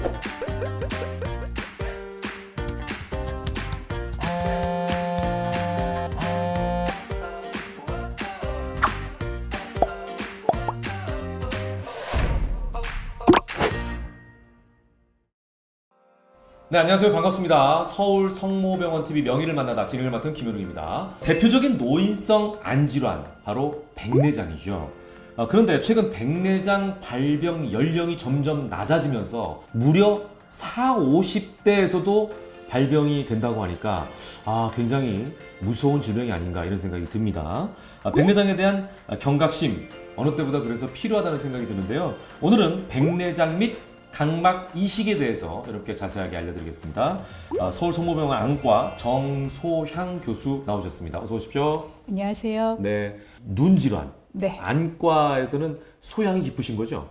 네, 안녕하세요. 반갑습니다. 서울 성모병원TV 명의를 만나다 진행을 맡은 김현웅입니다. 대표적인 노인성 안질환, 바로 백내장이죠. 그런데 최근 백내장 발병 연령이 점점 낮아지면서 무려 40, 50대에서도 발병이 된다고 하니까 굉장히 무서운 질병이 아닌가 이런 생각이 듭니다. 백내장에 대한 경각심, 어느 때보다 그래서 필요하다는 생각이 드는데요. 오늘은 백내장 및 각막 이식에 대해서 이렇게 자세하게 알려드리겠습니다. 서울 성모병원 안과 정소향 교수 나오셨습니다. 어서 오십시오. 안녕하세요. 네, 눈 질환. 네. 안과에서는 소양이 깊으신 거죠?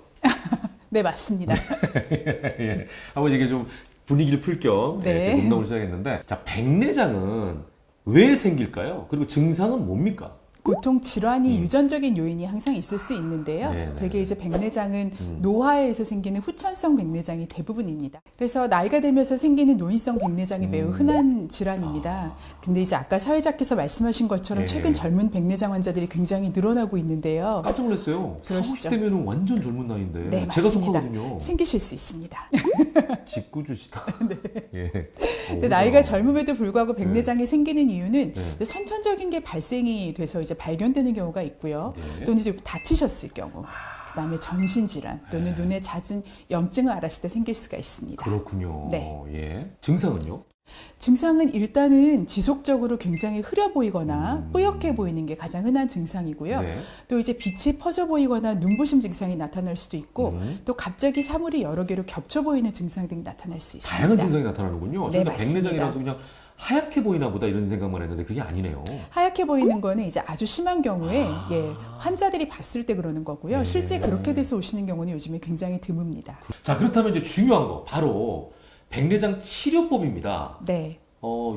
네, 맞습니다. 예. 한번 이게 좀 분위기를 풀 겸 네. 농담을 시작했는데, 자, 백내장은 왜 생길까요? 그리고 증상은 뭡니까? 보통 질환이 유전적인 요인이 항상 있을 수 있는데요. 네네. 대개 이제 백내장은 노화에서 생기는 후천성 백내장이 대부분입니다. 그래서 나이가 들면서 생기는 노인성 백내장이 매우 흔한 질환입니다. 근데 이제 아까 사회자께서 말씀하신 것처럼 네. 최근 젊은 백내장 환자들이 굉장히 늘어나고 있는데요. 깜짝 놀랐어요. 40, 그러시죠. 50대면 완전 젊은 나이인데. 네, 제가 맞습니다. 속하거든요. 생기실 수 있습니다. 짓궂으시다. 네. 예. 근데 나이가 젊음에도 불구하고 백내장이 생기는 이유는 네. 이제 선천적인 게 발생이 돼서 이제 발견되는 경우가 있고요. 네. 또는 이제 다치셨을 경우, 그다음에 전신 질환 또는 눈에 잦은 염증을 앓았을 때 생길 수가 있습니다. 그렇군요. 네. 예. 증상은요? 증상은 일단은 지속적으로 굉장히 흐려 보이거나 뿌옇게 보이는 게 가장 흔한 증상이고요. 네. 또 이제 빛이 퍼져 보이거나 눈부심 증상이 나타날 수도 있고 또 갑자기 사물이 여러 개로 겹쳐 보이는 증상 등이 나타날 수 있습니다. 다양한 증상이 나타나는군요. 네, 저희가 맞습니다. 백내장이라서 그냥 하얗게 보이나 보다 이런 생각만 했는데 그게 아니네요. 하얗게 보이는 거는 이제 아주 심한 경우에 환자들이 봤을 때 그러는 거고요. 네. 실제 그렇게 돼서 오시는 경우는 요즘에 굉장히 드뭅니다. 자, 그렇다면 이제 중요한 거 바로 백내장 치료법입니다. 네.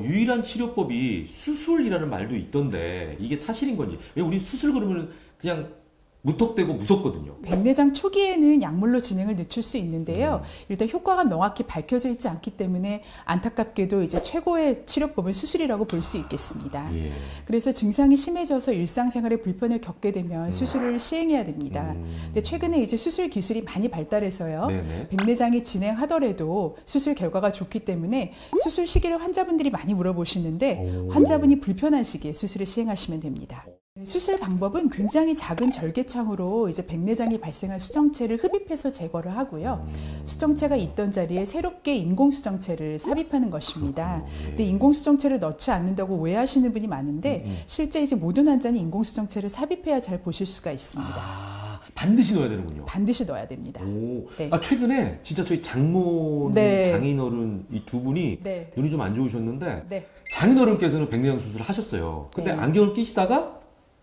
유일한 치료법이 수술이라는 말도 있던데 이게 사실인 건지. 왜 우리 수술 그러면 그냥 무턱대고 무섭거든요. 백내장 초기에는 약물로 진행을 늦출 수 있는데요. 일단 효과가 명확히 밝혀져 있지 않기 때문에 안타깝게도 이제 최고의 치료법은 수술이라고 볼 수 있겠습니다. 예. 그래서 증상이 심해져서 일상생활에 불편을 겪게 되면 수술을 시행해야 됩니다. 근데 최근에 이제 수술 기술이 많이 발달해서요. 네네. 백내장이 진행하더라도 수술 결과가 좋기 때문에 수술 시기를 환자분들이 많이 물어보시는데 환자분이 불편한 시기에 수술을 시행하시면 됩니다. 수술 방법은 굉장히 작은 절개창으로 이제 백내장이 발생한 수정체를 흡입해서 제거를 하고요. 수정체가 있던 자리에 새롭게 인공 수정체를 삽입하는 것입니다. 근데 인공 수정체를 넣지 않는다고 오해하시는 분이 많은데 실제 이제 모든 환자는 인공 수정체를 삽입해야 잘 보실 수가 있습니다. 반드시 넣어야 되는군요. 반드시 넣어야 됩니다. 오. 네. 최근에 진짜 저희 장모님, 네. 장인어른 이 두 분이 네. 눈이 좀 안 좋으셨는데 네. 장인어른께서는 백내장 수술을 하셨어요. 근데 네. 안경을 끼시다가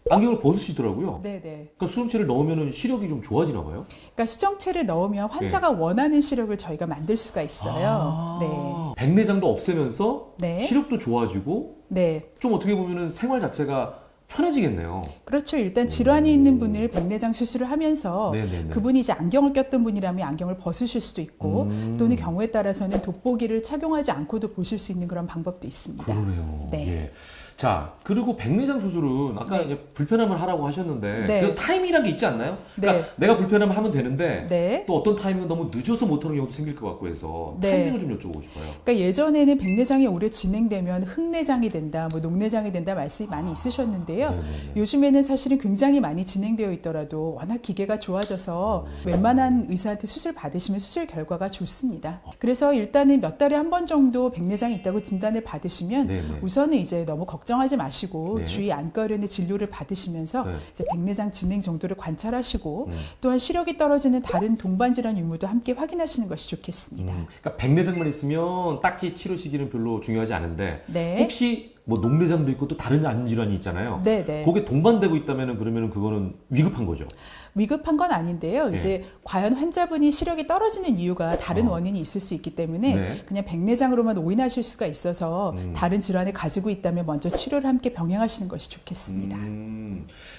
안경을 벗으시더라고요. 네네. 그러니까 수정체를 넣으면 시력이 좀 좋아지나 봐요? 그러니까 수정체를 넣으면 환자가 원하는 시력을 저희가 만들 수가 있어요. 네. 백내장도 없애면서 네. 시력도 좋아지고 네. 좀 어떻게 보면 생활 자체가 편해지겠네요. 그렇죠. 일단 질환이 있는 분을 백내장 수술을 하면서 네네네. 그분이 이제 안경을 꼈던 분이라면 안경을 벗으실 수도 있고 또는 경우에 따라서는 돋보기를 착용하지 않고도 보실 수 있는 그런 방법도 있습니다. 그러네요. 네. 예. 자, 그리고 백내장 수술은 아까 네. 이제 불편함을 하라고 하셨는데 네. 그 타이밍이란 게 있지 않나요? 그러니까 네. 내가 불편하면 하면 되는데 네. 또 어떤 타이밍은 너무 늦어서 못하는 경우도 생길 것 같고 해서 네. 타이밍을 좀 여쭤보고 싶어요. 그러니까 예전에는 백내장이 오래 진행되면 흑내장이 된다, 뭐 녹내장이 된다 말씀이 많이 있으셨는데요. 네네네. 요즘에는 사실은 굉장히 많이 진행되어 있더라도 워낙 기계가 좋아져서 웬만한 의사한테 수술 받으시면 수술 결과가 좋습니다. 그래서 일단은 몇 달에 한 번 정도 백내장이 있다고 진단을 받으시면 네네. 우선은 이제 너무 걱정하지 마시고 네. 주위 안과의료원의 진료를 받으시면서 네. 이제 백내장 진행 정도를 관찰하시고 또한 시력이 떨어지는 다른 동반 질환 유무도 함께 확인하시는 것이 좋겠습니다. 그러니까 백내장만 있으면 딱히 치료 시기는 별로 중요하지 않은데 네. 혹시 뭐 녹내장도 있고 또 다른 안 질환이 있잖아요. 네네. 그게 동반되고 있다면은 그러면은 그거는 위급한 거죠. 위급한 건 아닌데요. 네. 이제 과연 환자분이 시력이 떨어지는 이유가 다른 원인이 있을 수 있기 때문에 네. 그냥 백내장으로만 오인하실 수가 있어서 다른 질환을 가지고 있다면 먼저 치료를 함께 병행하시는 것이 좋겠습니다.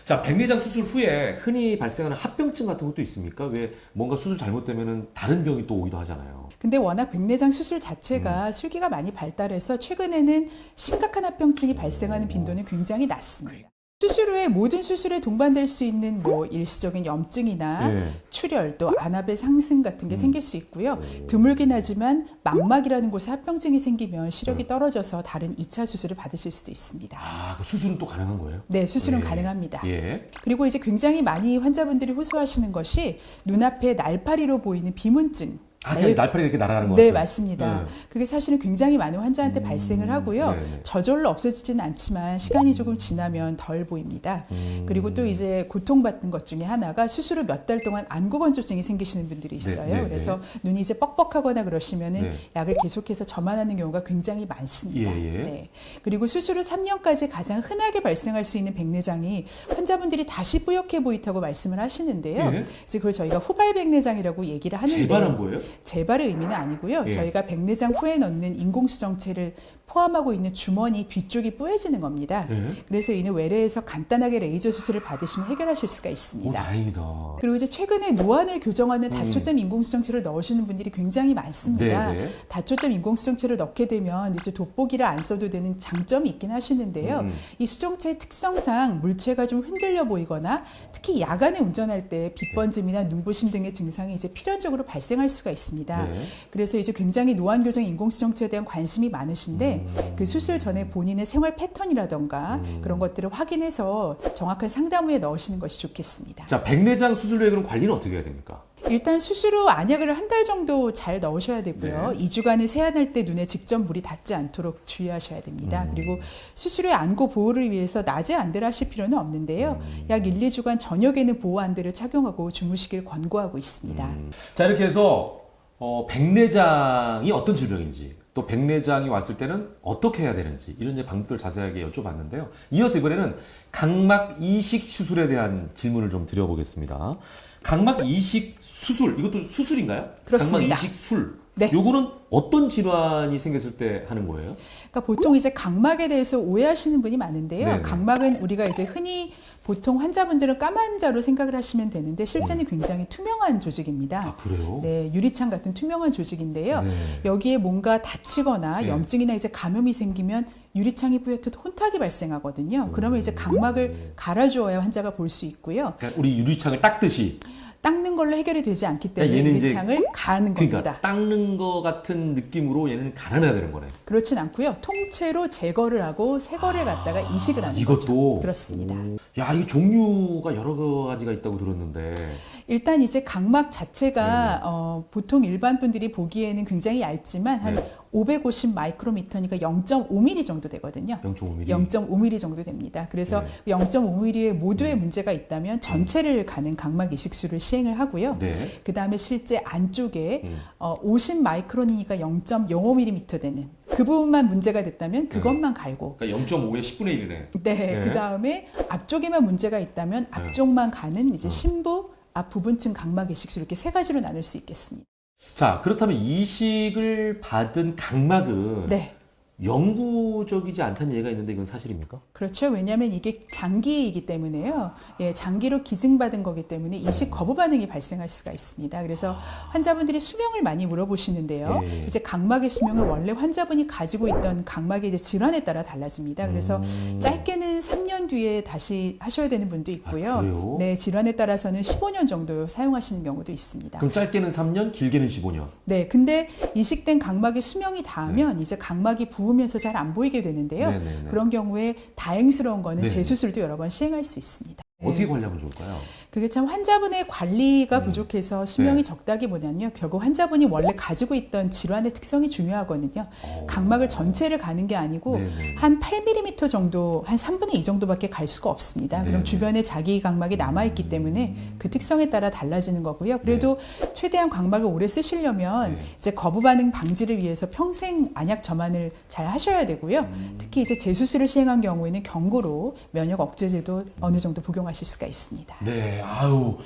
자, 백내장 수술 후에 흔히 발생하는 합병증 같은 것도 있습니까? 왜 뭔가 수술 잘못되면은 다른 병이 또 오기도 하잖아요. 근데 워낙 백내장 수술 자체가 술기가 많이 발달해서 최근에는 심각한 합병증이 발생하는 빈도는 굉장히 낮습니다. 수술 후에 모든 수술에 동반될 수 있는 뭐 일시적인 염증이나 예. 출혈 또 안압의 상승 같은 게 생길 수 있고요. 드물긴 하지만 망막이라는 곳에 합병증이 생기면 시력이 떨어져서 다른 2차 수술을 받으실 수도 있습니다. 아, 그 수술은 또 가능한 거예요? 네, 수술은 예. 가능합니다. 예. 그리고 이제 굉장히 많이 환자분들이 호소하시는 것이 눈앞에 날파리로 보이는 비문증. 아, 그냥 날파리 이렇게 날아가는 거 네, 같아요. 맞습니다. 네. 그게 사실은 굉장히 많은 환자한테 발생을 하고요. 네네. 저절로 없어지지는 않지만 시간이 조금 지나면 덜 보입니다. 그리고 또 이제 고통받는 것 중에 하나가 수술 후 몇 달 동안 안구건조증이 생기시는 분들이 있어요. 네, 네, 그래서 눈이 이제 뻑뻑하거나 그러시면은 네. 약을 계속해서 점안하는 경우가 굉장히 많습니다. 예, 예. 네. 그리고 수술 후 3년까지 가장 흔하게 발생할 수 있는 백내장이 환자분들이 다시 뿌옇게 보인다고 말씀을 하시는데요. 예. 이제 그걸 저희가 후발 백내장이라고 얘기를 하는데요. 재발한 거예요? 재발의 의미는 아니고요. 예. 저희가 백내장 후에 넣는 인공수정체를 포함하고 있는 주머니 뒤쪽이 뿌얘지는 겁니다. 예. 그래서 이는 외래에서 간단하게 레이저 수술을 받으시면 해결하실 수가 오, 있습니다. 다행이다. 그리고 이제 최근에 노안을 교정하는 다초점 인공수정체를 넣으시는 분들이 굉장히 많습니다. 네네. 다초점 인공수정체를 넣게 되면 이제 돋보기를 안 써도 되는 장점이 있긴 하시는데요. 이 수정체의 특성상 물체가 좀 흔들려 보이거나 특히 야간에 운전할 때 빛번짐이나 눈부심 등의 증상이 이제 필연적으로 발생할 수가 있습니다. 네. 그래서 이제 굉장히 노안 교정 인공수정체에 대한 관심이 많으신데 그 수술 전에 본인의 생활 패턴이라던가 그런 것들을 확인해서 정확한 상담 후에 넣으시는 것이 좋겠습니다. 자, 백내장 수술 후에 그럼 관리는 어떻게 해야 됩니까? 일단 수술 후 안약을 한 달 정도 잘 넣으셔야 되고요. 네. 2주간은 세안할 때 눈에 직접 물이 닿지 않도록 주의하셔야 됩니다. 그리고 수술 후에 안구 보호를 위해서 낮에 안대를 하실 필요는 없는데요. 약 1, 2주간 저녁에는 보호 안대를 착용하고 주무시길 권고하고 있습니다. 자, 이렇게 해서 백내장이 어떤 질병인지 또 백내장이 왔을 때는 어떻게 해야 되는지 이런 이제 방법들 자세하게 여쭤봤는데요. 이어서 이번에는 각막 이식 수술에 대한 질문을 좀 드려보겠습니다. 각막 이식 수술, 이것도 수술인가요? 그렇습니다. 각막 이식 술. 네. 요거는 어떤 질환이 생겼을 때 하는 거예요? 그러니까 보통 이제 각막에 대해서 오해하시는 분이 많은데요. 네네. 각막은 우리가 이제 흔히 보통 환자분들은 까만 자로 생각을 하시면 되는데 실제는 굉장히 투명한 조직입니다. 아, 그래요? 네, 유리창 같은 투명한 조직인데요. 네. 여기에 뭔가 다치거나 네. 염증이나 이제 감염이 생기면 유리창이 뿌옇듯 혼탁이 발생하거든요. 그러면 이제 각막을 갈아주어야 환자가 볼 수 있고요. 그러니까 우리 유리창을 닦듯이. 닦는 걸로 해결이 되지 않기 때문에 그러니까 얘는 이제 유리창을 가는 그러니까 겁니다. 닦는 거 같은 느낌으로 얘는 갈아내야 되는 거네. 그렇진 않고요. 통째로 제거를 하고 새 거를 갖다가 이식을 하는 이것도 거죠. 그렇습니다. 야, 이거 종류가 여러 가지가 있다고 들었는데. 일단 이제 각막 자체가 보통 일반 분들이 보기에는 굉장히 얇지만 한 네. 550 마이크로미터니까 0.5mm 정도 되거든요. 0.5mm. 0.5mm 정도 됩니다. 그래서 0.5mm에 모두의 문제가 있다면 전체를 가는 각막 이식술을 시행을 하고요. 네. 그 다음에 실제 안쪽에 50 마이크론이니까 0.05mm 되는 그 부분만 문제가 됐다면 그것만 갈고 그러니까 0.5의 10분의 1이네. 네, 네. 그 다음에 앞쪽에만 문제가 있다면 앞쪽만 가는 이제 심부 앞 부분층 각막 이식술 이렇게 세 가지로 나눌 수 있겠습니다. 자, 그렇다면 이식을 받은 각막은 네. 영구적이지 않다는 얘기가 있는데 이건 사실입니까? 그렇죠. 왜냐하면 이게 장기이기 때문에요. 예, 장기로 기증받은 거기 때문에 이식 거부 반응이 발생할 수가 있습니다. 그래서 환자분들이 수명을 많이 물어보시는데요. 예. 이제 각막의 수명은 원래 환자분이 가지고 있던 각막의 이제 질환에 따라 달라집니다. 그래서 짧게는 3년 뒤에 다시 하셔야 되는 분도 있고요. 아, 그래요? 네, 질환에 따라서는 15년 정도 사용하시는 경우도 있습니다. 그럼 짧게는 3년, 길게는 15년. 네, 근데 이식된 각막의 수명이 닿으면 이제 각막이 부으면서 잘 안 보이게 되는데요. 네네네. 그런 경우에 다행스러운 거는 네. 재수술도 여러 번 시행할 수 있습니다. 어떻게 네. 관리하면 좋을까요? 그게 참 환자분의 관리가 부족해서 수명이 네. 적다기보다는요. 결국 환자분이 원래 가지고 있던 질환의 특성이 중요하거든요. 각막을 전체를 가는 게 아니고 네네. 한 8mm 정도, 한 3분의 2 정도밖에 갈 수가 없습니다. 네네. 그럼 주변에 자기 각막이 남아있기 때문에 그 특성에 따라 달라지는 거고요. 그래도 최대한 각막을 오래 쓰시려면 네. 이제 거부 반응 방지를 위해서 평생 안약 점안을 잘 하셔야 되고요. 특히 이제 재수술을 시행한 경우에는 경고로 면역 억제제도 어느 정도 복용하실 수가 있습니다. 네, 아유,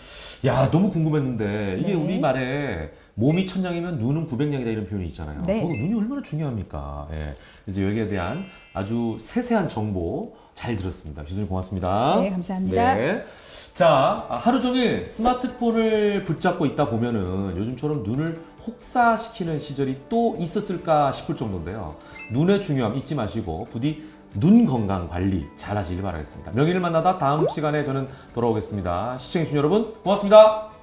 야, 너무 궁금했는데, 이게 네. 우리말에 몸이 천냥이면 눈은 900냥이다 이런 표현이 있잖아요. 네. 눈이 얼마나 중요합니까? 예. 그래서 여기에 대한 아주 세세한 정보 잘 들었습니다. 교수님 고맙습니다. 네, 감사합니다. 네. 자, 하루 종일 스마트폰을 붙잡고 있다 보면은 요즘처럼 눈을 혹사시키는 시절이 또 있었을까 싶을 정도인데요. 눈의 중요함 잊지 마시고 부디 눈 건강 관리 잘 하시길 바라겠습니다. 명의를 만나다 다음 시간에 저는 돌아오겠습니다. 시청해주신 여러분 고맙습니다.